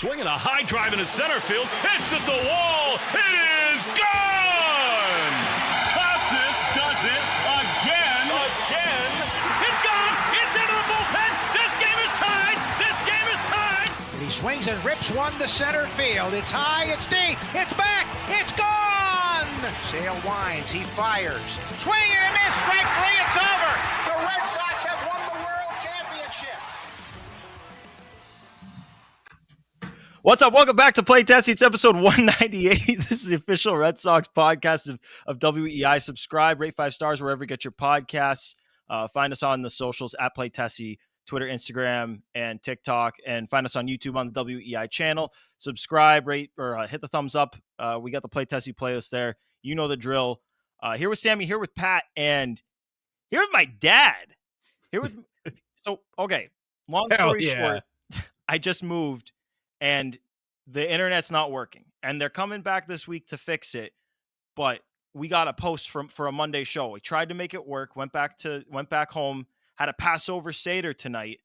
Swinging a high drive into center field. It's at the wall. It is gone! Casas does it again. It's gone! It's into the bullpen! This game is tied! This game is tied! And he swings and rips one to center field. It's high, it's deep, it's back, it's gone! Sale winds, he fires. Swing and a miss, strike three, it's over! The Red Sox have won the World Championship! What's up? Welcome back to Play Tessie. It's episode 198. This is the official Red Sox podcast of WEI. Subscribe, rate 5 stars wherever you get your podcasts. Find us on the socials at Play Tessie, Twitter, Instagram, and TikTok. And find us on YouTube on the WEI channel. Subscribe, rate, or hit the thumbs up. We got the Play Tessie playlist there. You know the drill. Here with Sammy, here with Pat, and here with my dad. Okay. Long story short, I just moved. And the internet's not working. And they're coming back this week to fix it. But we got a post for a Monday show. We tried to make it work, went back home, had a Passover Seder tonight,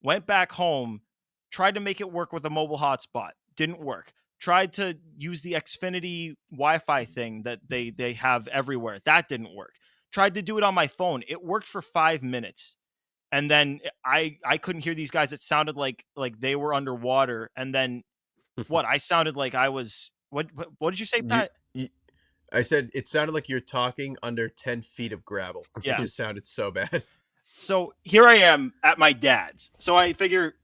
went back home, tried to make it work with a mobile hotspot. Didn't work. Tried to use the Xfinity Wi-Fi thing that they have everywhere. That didn't work. Tried to do it on my phone. It worked for 5 minutes. And then I couldn't hear these guys. It sounded like they were underwater. And then I sounded like I was, what did you say, Pat? I said it sounded like you're talking under 10 feet of gravel. Yeah. It just sounded so bad. So here I am at my dad's. So I figure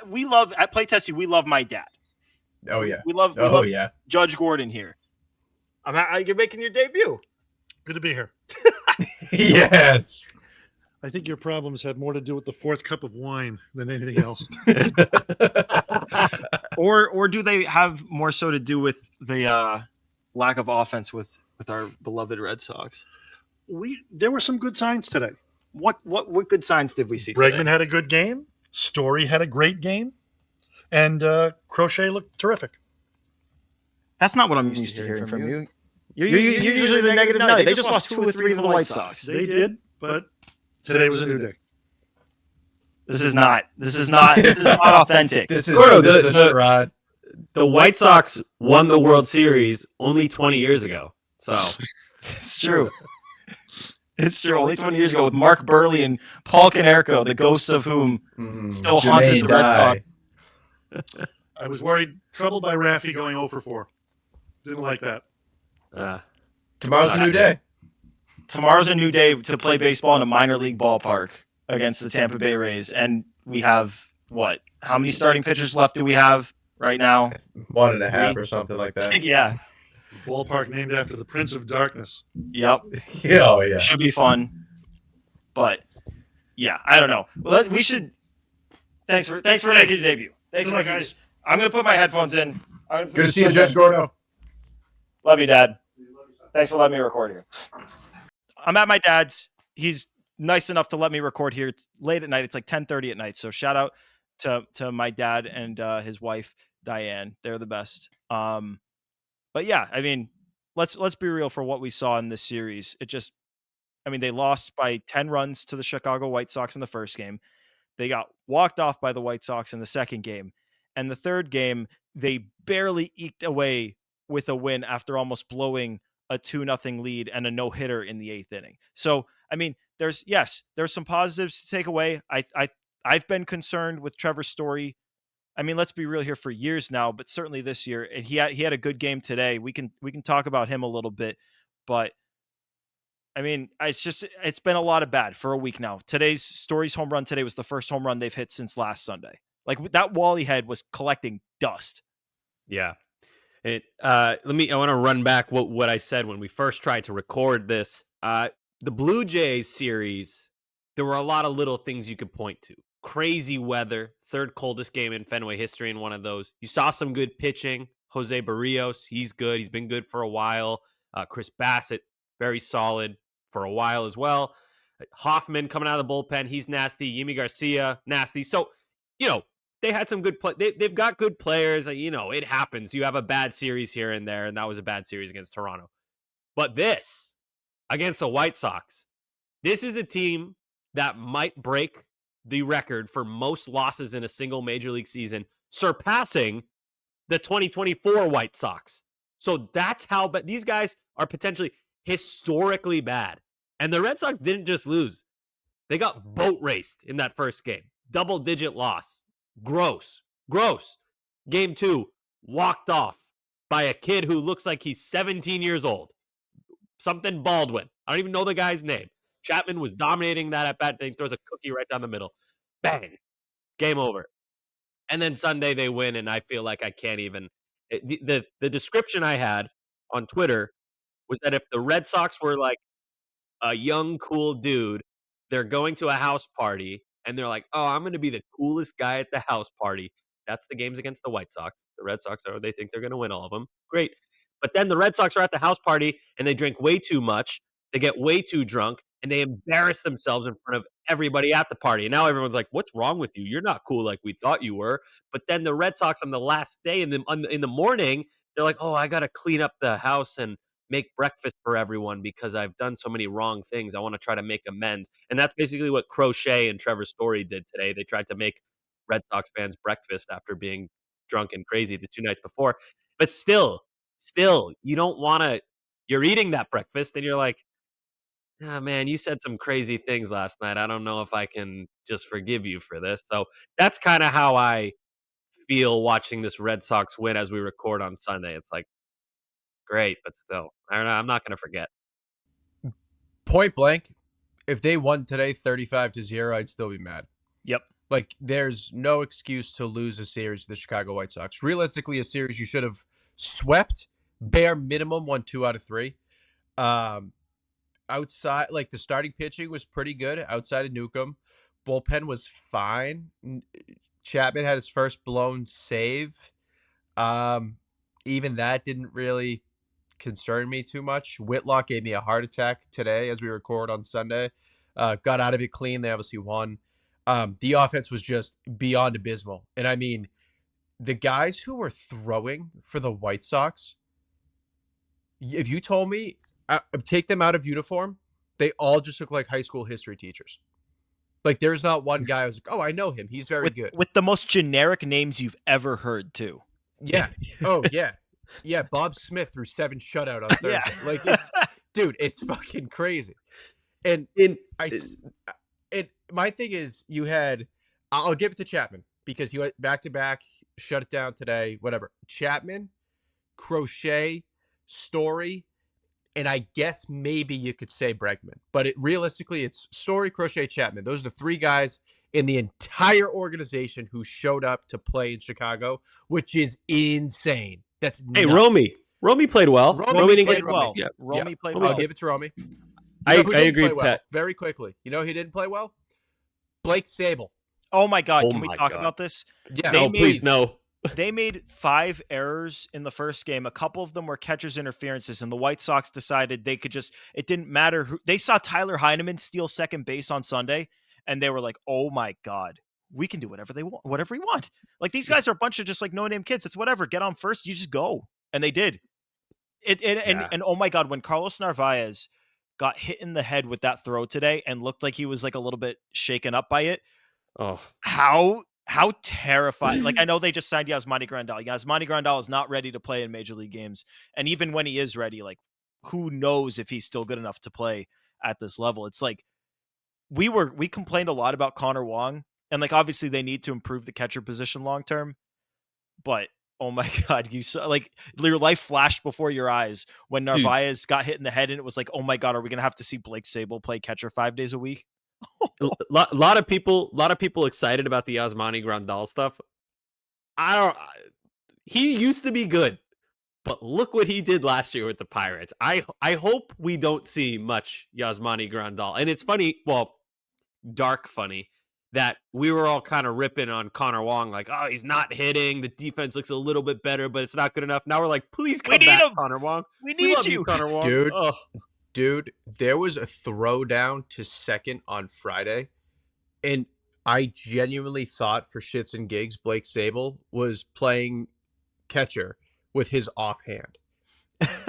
we love at Play Tessie. We love my dad. Oh yeah. We love Judge Gordon here. You're making your debut. Good to be here. Yes. I think your problems had more to do with the fourth cup of wine than anything else. or do they have more so to do with the lack of offense with our beloved Red Sox? There were some good signs today. What good signs did we see Bregman today? had a good game. Story had a great game. And Crochet looked terrific. That's not what I'm used to hearing from you. You're usually the negative Nelly. They just lost 2 or 3 to the White Sox. They did, but today was a new day. This is not authentic. This is Gordo, a charade. the White Sox won the World Series only 20 years ago. So It's true. It's true. Only 20 years ago with Mark Burley and Paul Konerko, the ghosts of whom still haunted the Red Sox. I was worried. Troubled by Raffy going 0 for 4. Didn't like that. Tomorrow's a new day. Tomorrow's a new day to play baseball in a minor league ballpark against the Tampa Bay Rays. And we have, how many starting pitchers left do we have right now? 1.5 or something like that. Yeah. Ballpark named after the Prince of Darkness. Yep. Oh yeah. Should be fun. But, yeah, I don't know. Well, we should... Thanks for making your debut. Thanks, guys. I'm going to put my headphones in. Good to see you, Judge Gordo. Love you, Dad. Thanks for letting me record here. I'm at my dad's. He's nice enough to let me record here. It's late at night. It's like 10:30 at night. So shout out to my dad and his wife, Diane. They're the best. But yeah, I mean, let's be real for what we saw in this series. They lost by 10 runs to the Chicago White Sox in the first game. They got walked off by the White Sox in the second game. And the third game, they barely eked away with a win after almost blowing a 2-0 lead and a no-hitter in the 8th inning. So, there's some positives to take away. I've been concerned with Trevor Story. Let's be real here, for years now, but certainly this year. And he had a good game today. We can talk about him a little bit, but it's been a lot of bad for a week now. Today's Story's home run today was the first home run they've hit since last Sunday. Like, that Wally head was collecting dust. yeah. I want to run back what I said when we first tried to record this. The Blue Jays series, there were a lot of little things you could point to. Crazy weather, third coldest game in Fenway history in one of those. You saw some good pitching. Jose Barrios, he's good. He's been good for a while. Chris Bassett, very solid for a while as well. Hoffman coming out of the bullpen, he's nasty. Yimi Garcia, nasty. So, they had some good play. They've got good players. It happens. You have a bad series here and there, and that was a bad series against Toronto. But this, against the White Sox, this is a team that might break the record for most losses in a single major league season, surpassing the 2024 White Sox. So that's how bad these guys are, potentially historically bad. And the Red Sox didn't just lose. They got boat raced in that first game. Double-digit loss. Gross. Game 2, walked off by a kid who looks like he's 17 years old. Something Baldwin. I don't even know the guy's name. Chapman was dominating that at bat. He throws a cookie right down the middle. Bang. Game over. And then Sunday they win, and I feel like I can't even. The description I had on Twitter was that if the Red Sox were like a young, cool dude, they're going to a house party, and they're like, oh, I'm going to be the coolest guy at the house party. That's the games against the White Sox. The Red Sox they think they're going to win all of them. Great. But then the Red Sox are at the house party, and they drink way too much. They get way too drunk, and they embarrass themselves in front of everybody at the party. And now everyone's like, what's wrong with you? You're not cool like we thought you were. But then the Red Sox on the last day in the morning, they're like, oh, I got to clean up the house and make breakfast for everyone because I've done so many wrong things. I want to try to make amends. And that's basically what Crochet and Trevor Story did today. They tried to make Red Sox fans breakfast after being drunk and crazy the 2 nights before. But still, you don't want to, you're eating that breakfast and you're like, oh, man, you said some crazy things last night. I don't know if I can just forgive you for this. So that's kind of how I feel watching this Red Sox win as we record on Sunday. It's like, great, but still, I don't know. I'm not going to forget. Point blank, if they won today 35-0, I'd still be mad. Yep. Like, there's no excuse to lose a series to the Chicago White Sox. Realistically, a series you should have swept, bare minimum, won 2 out of 3. Outside, like, the starting pitching was pretty good outside of Newcomb. Bullpen was fine. Chapman had his first blown save. Even that didn't really concern me too much. Whitlock gave me a heart attack today as we record on Sunday. Got out of it clean. They obviously won. The offense was just beyond abysmal. And I mean, the guys who were throwing for the White Sox, if you told me, take them out of uniform, they all just look like high school history teachers. Like, there's not one guy I was like, oh, I know him. He's very good. With the most generic names you've ever heard, too. Yeah. Oh, yeah. Yeah, Bob Smith threw 7 shutout on Thursday. Yeah. Like, it's fucking crazy. And my thing is, you had, I'll give it to Chapman because he went back to back, shut it down today, whatever. Chapman, Crochet, Story, and I guess maybe you could say Bregman, but realistically, it's Story, Crochet, Chapman. Those are the 3 guys in the entire organization who showed up to play in Chicago, which is insane. That's nuts. Hey, Romy played well. Romy didn't played get well. Yeah. Romy played I'll well. give it to Romy. I who didn't agree, play well? Pat. Very quickly. You know who didn't play well? Blake Sable. Oh my God! Oh Can we my talk God. about this? Yeah. They No, please, no. They made 5 errors in the first game. A couple of them were catcher's interferences, and the White Sox decided they could just, it didn't matter who. They saw Tyler Heineman steal second base on Sunday, and they were like, oh my God, we can do whatever we want. Like, these guys are a bunch of just like no-name kids. It's whatever. Get on first. You just go. And they did. And oh my God, when Carlos Narvaez got hit in the head with that throw today and looked like he was like a little bit shaken up by it. Oh, How terrifying. Like, I know they just signed Yasmani Grandal. Yasmani Grandal is not ready to play in major league games. And even when he is ready, like, who knows if he's still good enough to play at this level. It's like, we complained a lot about Connor Wong, and like, obviously they need to improve the catcher position long-term, but oh my God, you saw, like, your life flashed before your eyes when Narvaez got hit in the head, and it was like, oh my God, are we going to have to see Blake Sable play catcher 5 days a week? a lot of people excited about the Yasmani Grandal stuff. He used to be good, but look what he did last year with the Pirates. I hope we don't see much Yasmani Grandal. And it's funny, well, dark funny, that we were all kind of ripping on Connor Wong, like, oh, he's not hitting. The defense looks a little bit better, but it's not good enough. Now we're like, please come back, Connor Wong. We need love you, Connor Wong. Dude, there was a throwdown to second on Friday, and I genuinely thought, for shits and gigs, Blake Sable was playing catcher with his offhand.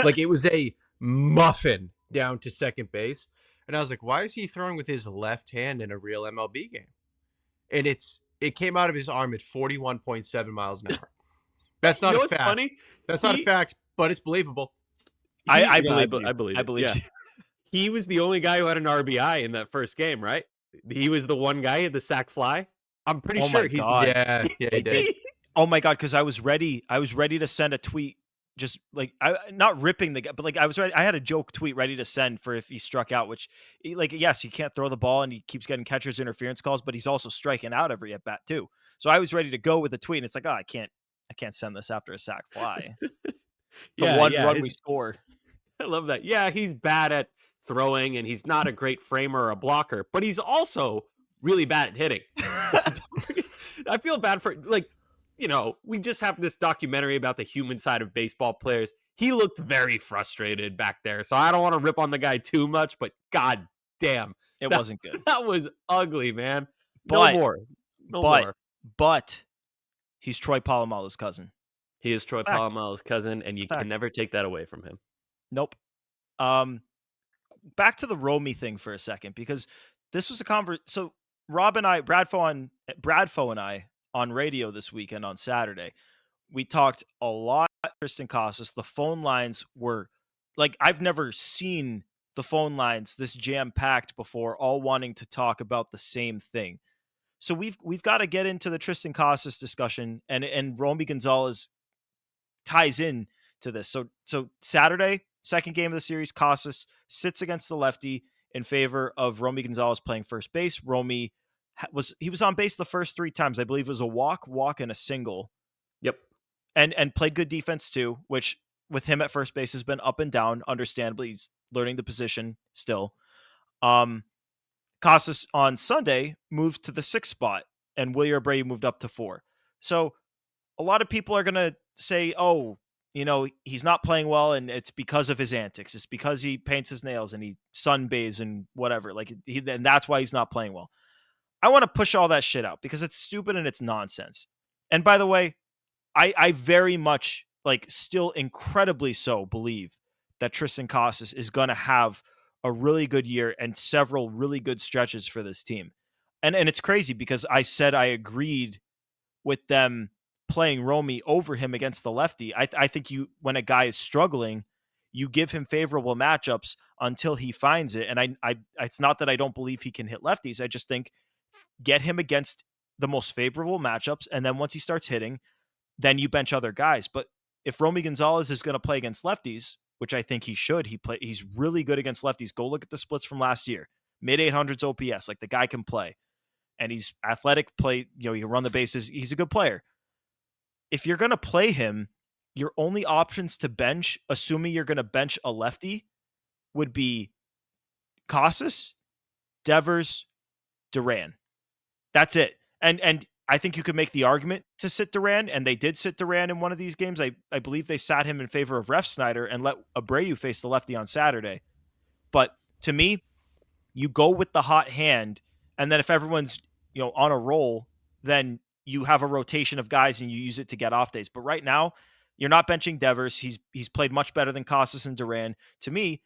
Like, it was a muffin down to second base. And I was like, why is he throwing with his left hand in a real MLB game? and it came out of his arm at 41.7 miles an hour. That's not a what's fact. funny? That's not a fact, but it's believable. I No, believe you. I believe I it, believe yeah. you. He was the only guy who had an RBI in that first game, right? He was the one guy at the sack fly. I'm pretty Oh sure my he's God. Yeah, he did. Oh my God, because I was ready to send a tweet, just like not ripping the guy, but like I was ready. I had a joke tweet ready to send for if he struck out, which like yes, he can't throw the ball and he keeps getting catcher's interference calls, but he's also striking out every at bat too. So I was ready to go with a tweet, and it's like, oh, I can't send this after a sack fly. The one run we score. I love that. Yeah, he's bad at throwing and he's not a great framer or a blocker, but he's also really bad at hitting. I feel bad for, like, you know, we just have this documentary about the human side of baseball players. He looked very frustrated back there, so I don't want to rip on the guy too much, but god damn. It wasn't good. That was ugly, man. But- No more. But he's Troy Polamalu's cousin. He is Troy Fact. Polamalu's cousin, and you Fact. can never take that away from him. Nope. Back to the Romy thing for a second, because this was a so Rob and I, Bradfo and I on radio this weekend on Saturday, we talked a lot about Triston Casas. The phone lines were like, I've never seen the phone lines this jam-packed before, all wanting to talk about the same thing. So we've got to get into the Triston Casas discussion, and Romy Gonzalez ties in to this. So Saturday, second game of the series, Casas sits against the lefty in favor of Romy Gonzalez playing first base. Romy was on base the first 3 times. I believe it was a walk, and a single. Yep. And played good defense too, which with him at first base has been up and down. Understandably, he's learning the position still. Casas on Sunday moved to the 6th spot, and Wilyer Abreu moved up to 4. So a lot of people are going to say, oh, you know, he's not playing well, and it's because of his antics. It's because he paints his nails and he sunbathes and whatever. Like, and that's why he's not playing well. I want to push all that shit out because it's stupid and it's nonsense. And by the way, I very much, like, still incredibly so believe that Triston Casas is going to have a really good year and several really good stretches for this team. And it's crazy because I said I agreed with them playing Romy over him against the lefty. I think when a guy is struggling, you give him favorable matchups until he finds it. And I it's not that I don't believe he can hit lefties. I just think get him against the most favorable matchups, and then once he starts hitting, then you bench other guys. But if Romy Gonzalez is going to play against lefties, which I think he should, he's really good against lefties. Go look at the splits from last year. Mid 800s OPS, like the guy can play. And he's athletic, he can run the bases. He's a good player. If you're going to play him, your only options to bench, assuming you're going to bench a lefty, would be Casas, Devers, Duran. That's it. And I think you could make the argument to sit Duran, and they did sit Duran in one of these games. I believe they sat him in favor of Ref Snyder and let Abreu face the lefty on Saturday. But to me, you go with the hot hand, and then if everyone's on a roll, then you have a rotation of guys and you use it to get off days. But right now, you're not benching Devers. He's played much better than Casas and Duran. To me,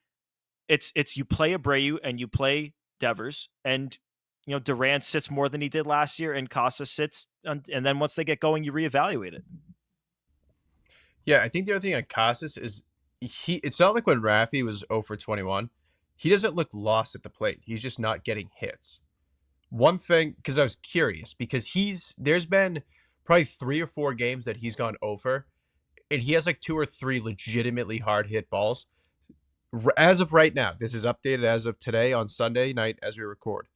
it's you play Abreu and you play Devers, and Duran sits more than he did last year, and Casas sits, and then once they get going, you reevaluate it. Yeah, I think the other thing on Casas is it's not like when Rafi was 0 for 21. He doesn't look lost at the plate. He's just not getting hits. One thing, because I was curious, because there's been probably 3 or 4 games that he's gone over, and he has like 2 or 3 legitimately hard hit balls. As of right now, this is updated as of today on Sunday night as we record.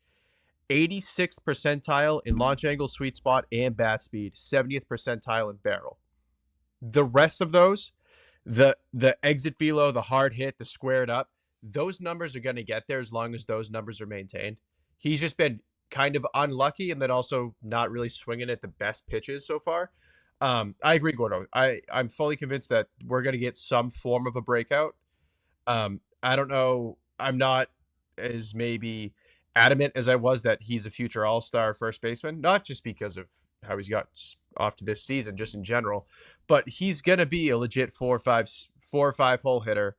86th percentile in launch angle, sweet spot, and bat speed. 70th percentile in barrel. The rest of those, the exit velo, the hard hit, the squared up, those numbers are going to get there as long as those numbers are maintained. He's just been kind of unlucky and then also not really swinging at the best pitches so far. I agree, Gordo. I'm fully convinced that we're going to get some form of a breakout. I don't know. I'm not as maybe adamant as I was that he's a future all-star first baseman, not just because of how he's got off to this season, just in general, but he's going to be a legit 4 or 5 hole hitter,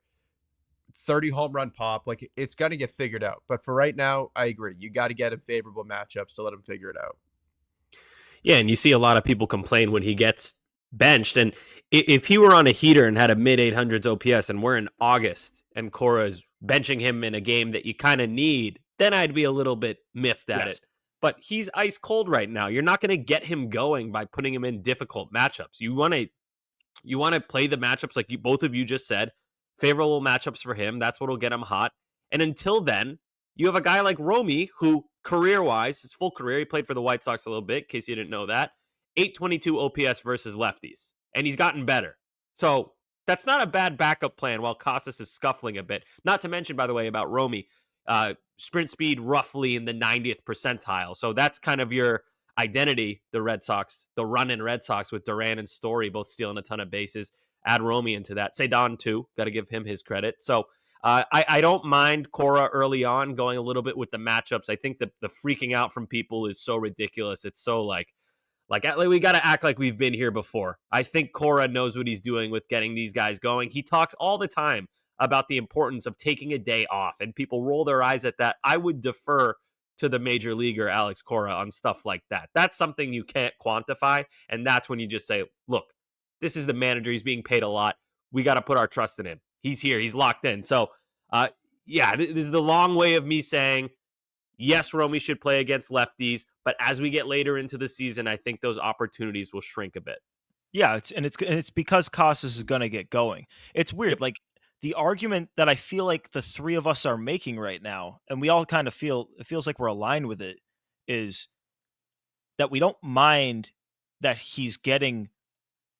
30 home run pop. Like, it's going to get figured out. But for right now, I agree. You got to get him favorable matchups to let him figure it out. Yeah, and you see a lot of people complain when he gets benched. And if he were on a heater and had a mid 800s OPS and we're in August and Cora is benching him in a game that you kind of need, then I'd be a little bit miffed at Yes. it. But he's ice cold right now. You're not going to get him going by putting him in difficult matchups. You want to play the matchups like both of you just said, favorable matchups for him. That's what'll get him hot. And until then, you have a guy like Romy, who career-wise, his full career, he played for the White Sox a little bit, in case you didn't know that, 822 OPS versus lefties, and he's gotten better. So that's not a bad backup plan while Casas is scuffling a bit. Not to mention, by the way, about Romy, sprint speed roughly in the 90th percentile. So that's kind of your identity, the Red Sox, the run-in Red Sox with Duran and Story both stealing a ton of bases. Add Romy into that. Cedon, too. Got to give him his credit. So I don't mind Cora early on going a little bit with the matchups. I think that the freaking out from people is so ridiculous. It's so like we got to act like we've been here before. I think Cora knows what he's doing with getting these guys going. He talks all the time about the importance of taking a day off, and people roll their eyes at that. I would defer to the major leaguer Alex Cora on stuff like that. That's something you can't quantify, and that's when you just say, look, this is the manager. He's being paid a lot. We got to put our trust in him. He's here. He's locked in. So, yeah, this is the long way of me saying, yes, Romy should play against lefties, but as we get later into the season, I think those opportunities will shrink a bit. Yeah, it's because Casas is going to get going. It's weird. Yep. Like the argument that I feel like the three of us are making right now, and we all kind of it feels like we're aligned with it, is that we don't mind that he's getting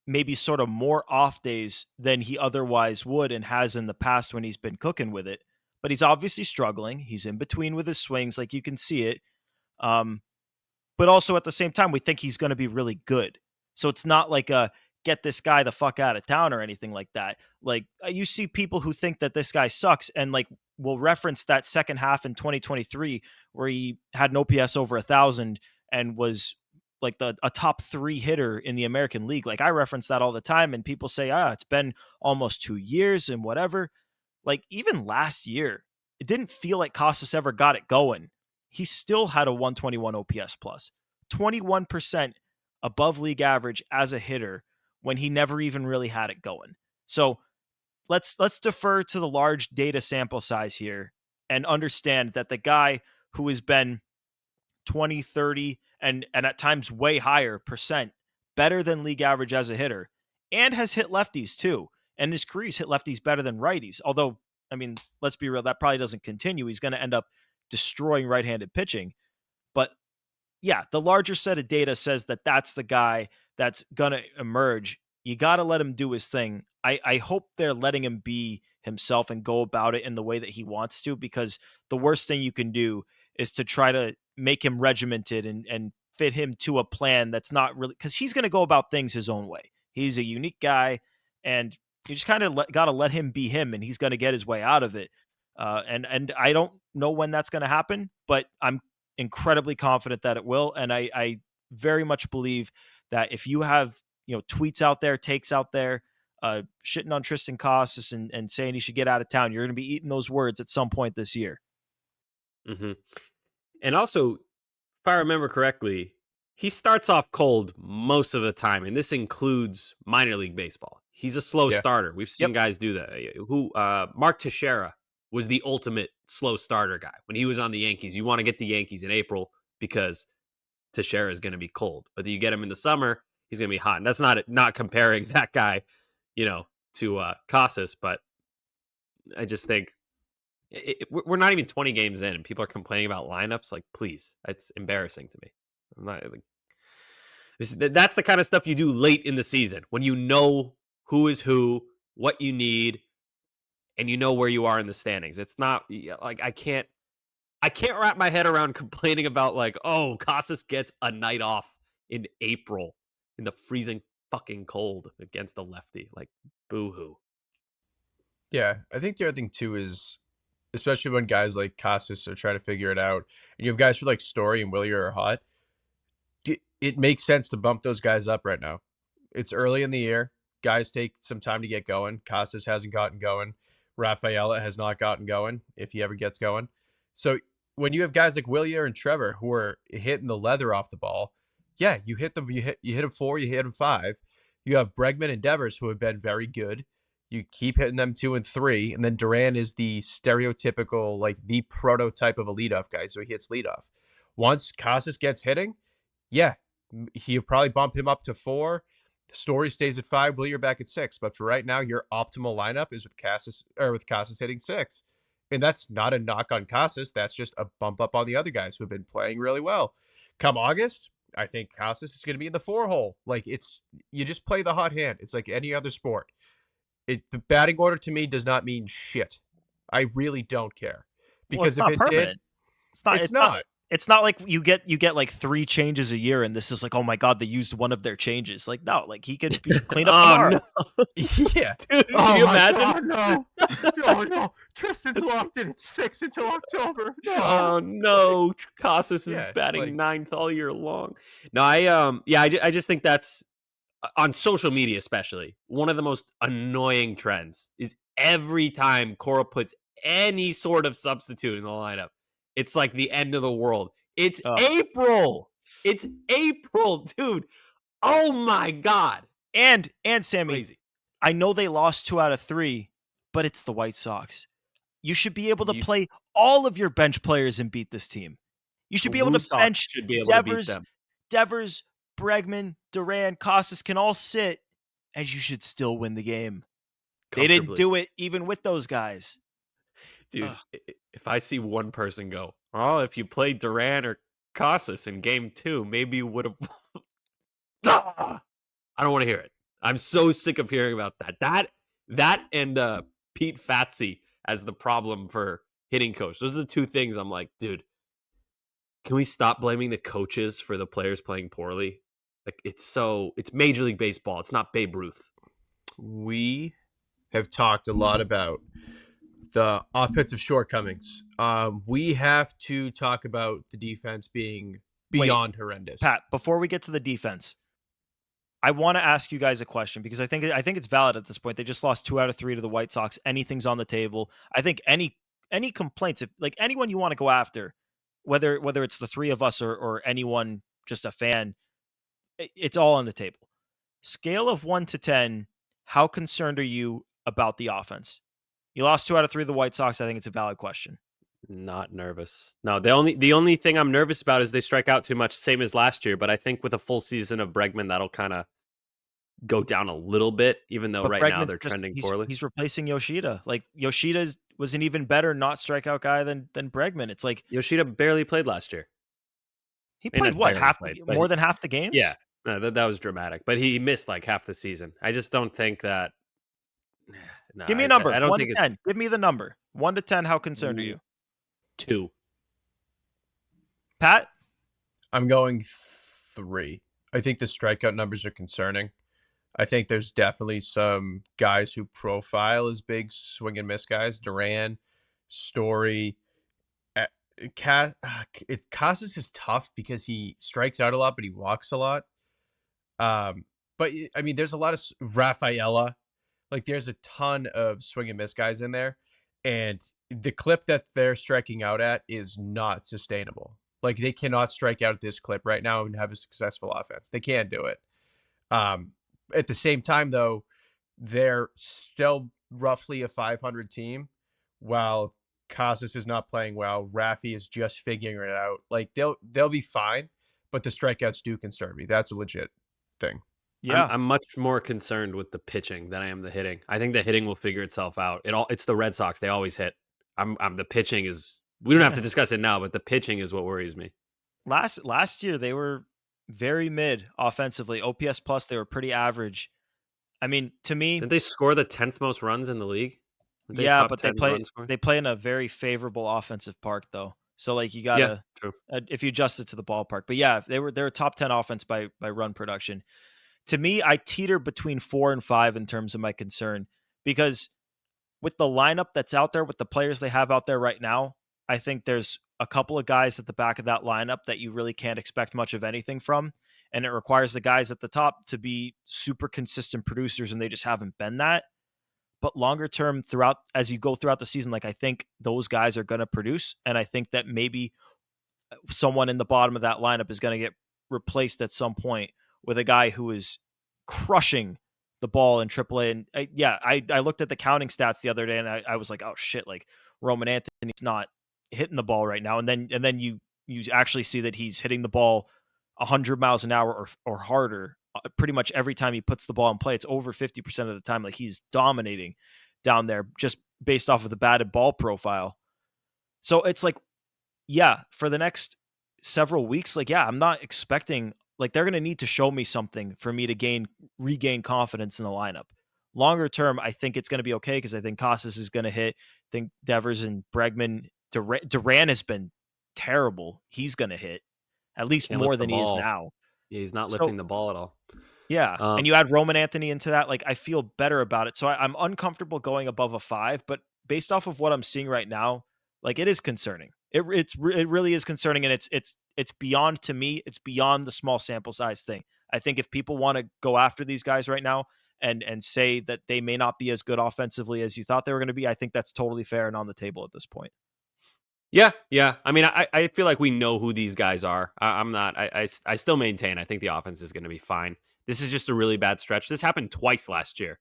maybe sort of more off days than he otherwise would and has in the past when he's been cooking with it. But he's obviously struggling. He's in between with his swings, like you can see it. But also at the same time, we think he's going to be really good. So it's not like a get this guy the fuck out of town or anything like that. Like you see people who think that this guy sucks and like will reference that second half in 2023 where he had an OPS over 1,000 and was like a top 3 hitter in the American League. Like I reference that all the time, and people say, it's been almost 2 years and whatever. Like even last year, it didn't feel like Casas ever got it going. He still had a 121 OPS plus, 21% above league average as a hitter when he never even really had it going. So let's defer to the large data sample size here and understand that the guy who has been 20, 30, and at times way higher percent better than league average as a hitter and has hit lefties too. And his career's hit lefties better than righties. Although, I mean, let's be real, that probably doesn't continue. He's going to end up destroying right-handed pitching. But yeah, the larger set of data says that that's the guy that's going to emerge. You got to let him do his thing. I hope they're letting him be himself and go about it in the way that he wants to, because the worst thing you can do is to try to make him regimented and fit him to a plan that's not really, because he's going to go about things his own way. He's a unique guy, and you just kind of got to let him be him, and he's going to get his way out of it. And I don't know when that's going to happen, but I'm incredibly confident that it will. And I very much believe that if you have, tweets out there, takes out there, shitting on Triston Casas and saying he should get out of town, you're going to be eating those words at some point this year. Mm-hmm. And also, if I remember correctly, he starts off cold most of the time, and this includes minor league baseball. He's a slow starter. We've seen guys do that. Mark Teixeira was the ultimate slow starter guy. When he was on the Yankees, you want to get the Yankees in April because Teixeira is going to be cold. But then you get him in the summer, he's going to be hot. And that's not comparing that guy, to Casas, but I just think we're not even 20 games in and people are complaining about lineups. Like, please, that's embarrassing to me. I'm not like, that's the kind of stuff you do late in the season when you know who is who, what you need, and you know where you are in the standings. It's not like I can't wrap my head around complaining about like, oh, Casas gets a night off in April in the freezing fucking cold against a lefty. Like, boo-hoo. Yeah, I think the other thing too is, especially when guys like Casas are trying to figure it out, and you have guys who like Story and Willier are hot, it makes sense to bump those guys up right now. It's early in the year. Guys take some time to get going. Casas hasn't gotten going. Rafaela has not gotten going, if he ever gets going. So when you have guys like Willier and Trevor who are hitting the leather off the ball, yeah, you hit them. You hit them 4. You hit them 5. You have Bregman and Devers who have been very good. You keep hitting them 2 and 3, and then Duran is the stereotypical, like the prototype of a leadoff guy, so he hits leadoff. Once Casas gets hitting, yeah, he'll probably bump him up to 4. The Story stays at 5. You're back at 6. But for right now, your optimal lineup is with Casas hitting 6, and that's not a knock on Casas. That's just a bump up on the other guys who have been playing really well. Come August, I think Casas is going to be in the 4 hole. Like you just play the hot hand. It's like any other sport. The batting order to me does not mean shit. I really don't care, because well, if it permanent. did, it's not. It's not like you get like 3 changes a year, and this is like, oh my god, they used one of their changes. Like, no, like he could be clean up tomorrow. No. Yeah. Dude, can you imagine? God, no. No. Tristan's locked in at 6 until October. No. Oh no, Casas is batting like, 9th all year long. No, I just think that's, on social media especially, one of the most annoying trends is every time Cora puts any sort of substitute in the lineup, it's like the end of the world. It's April. It's April, dude. Oh my god. And Sammy, Crazy. I know they lost 2 out of 3, but it's the White Sox. You should be able to play all of your bench players and beat this team. You should be able to bench Devers, Bregman, Duran, Casas can all sit, and you should still win the game. They didn't do it even with those guys. Dude, if I see one person go, oh, if you played Duran or Casas in game 2, maybe you would have. I don't want to hear it. I'm so sick of hearing about that. That and Pete Fatsy as the problem for hitting coach. Those are the 2 things I'm like, dude, can we stop blaming the coaches for the players playing poorly? Like, it's Major League Baseball. It's not Babe Ruth. We have talked a lot about the offensive shortcomings. We have to talk about the defense being beyond horrendous. Pat, before we get to the defense, I want to ask you guys a question, because I think it's valid at this point. They just lost 2 out of 3 to the White Sox. Anything's on the table. I think any complaints, if like anyone you want to go after, whether it's the 3 of us or anyone, just a fan, it's all on the table. Scale of 1 to 10, how concerned are you about the offense? You lost 2 out of 3 of the White Sox. I think it's a valid question. Not nervous. No, the only thing I'm nervous about is they strike out too much, same as last year. But I think with a full season of Bregman, that'll kind of go down a little bit, even though right now they're trending poorly. He's replacing Yoshida. Like, Yoshida was an even better not strikeout guy than Bregman. It's like Yoshida barely played last year. He played more than half the games? Yeah. No, that was dramatic. But he missed like half the season. I just don't think that. No, give me a number. I don't 1 to 10. Give me the number. 1 to 10. How concerned are you? 2. Pat? I'm going 3. I think the strikeout numbers are concerning. I think there's definitely some guys who profile as big swing and miss guys. Duran, Story. Casas is tough because he strikes out a lot, but he walks a lot. But I mean, there's a lot of Rafaela. Like, there's a ton of swing and miss guys in there, and the clip that they're striking out at is not sustainable. Like, they cannot strike out at this clip right now and have a successful offense. They can't do it. At the same time, though, they're still roughly a 500 team, while Casas is not playing well. Rafi is just figuring it out. Like, they'll be fine, but the strikeouts do concern me. That's a legit thing. Yeah, I'm much more concerned with the pitching than I am the hitting. I think the hitting will figure itself out. It's the Red Sox. They always hit. I'm the pitching is. We don't have to discuss it now, but the pitching is what worries me. Last year they were very mid offensively. OPS plus, they were pretty average. I mean, to me, didn't they score the 10th most runs in the league? Yeah, but they play in a very favorable offensive park though. So like you gotta, if you adjust it to the ballpark. But yeah, they're top 10 offense by run production. To me, I teeter between 4 and 5 in terms of my concern, because with the lineup that's out there, with the players they have out there right now, I think there's a couple of guys at the back of that lineup that you really can't expect much of anything from. And it requires the guys at the top to be super consistent producers, and they just haven't been that. But longer term, as you go throughout the season, like I think those guys are going to produce. And I think that maybe someone in the bottom of that lineup is going to get replaced at some point with a guy who is crushing the ball in AAA. And I looked at the counting stats the other day, and I was like, oh shit, like Roman Anthony's not hitting the ball right now. And then you actually see that he's hitting the ball 100 miles an hour or harder pretty much every time he puts the ball in play. It's over 50% of the time. Like, he's dominating down there just based off of the batted ball profile. So it's like, yeah, for the next several weeks, like, yeah, I'm not expecting, like, they're going to need to show me something for me to regain confidence in the lineup. Longer term, I think it's going to be okay because I think Casas is going to hit. I think Devers and Bregman, Duran has been terrible. He's going to hit at least Can't more lift the than he is ball. now. Yeah, he's not So, lifting the ball at all. yeah, Um, and you add Roman Anthony into that, like, I feel better about it. So I'm uncomfortable going above a 5, but based off of what I'm seeing right now, like, it is concerning. It really is concerning, and it's beyond, to me, it's beyond the small sample size thing. I think if people want to go after these guys right now and say that they may not be as good offensively as you thought they were going to be, I think that's totally fair and on the table at this point. Yeah. I mean, I feel like we know who these guys are. I'm not. I still maintain. I think the offense is going to be fine. This is just a really bad stretch. This happened twice last year.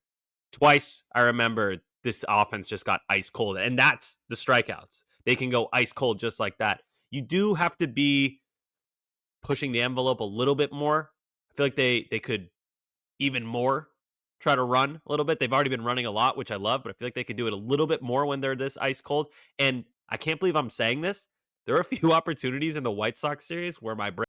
Twice, I remember this offense just got ice cold, and that's the strikeouts. They can go ice cold just like that. You do have to be pushing the envelope a little bit more. I feel like they could even more try to run a little bit. They've already been running a lot, which I love, but I feel like they could do it a little bit more when they're this ice cold. And I can't believe I'm saying this. There are a few opportunities in the White Sox series where my brain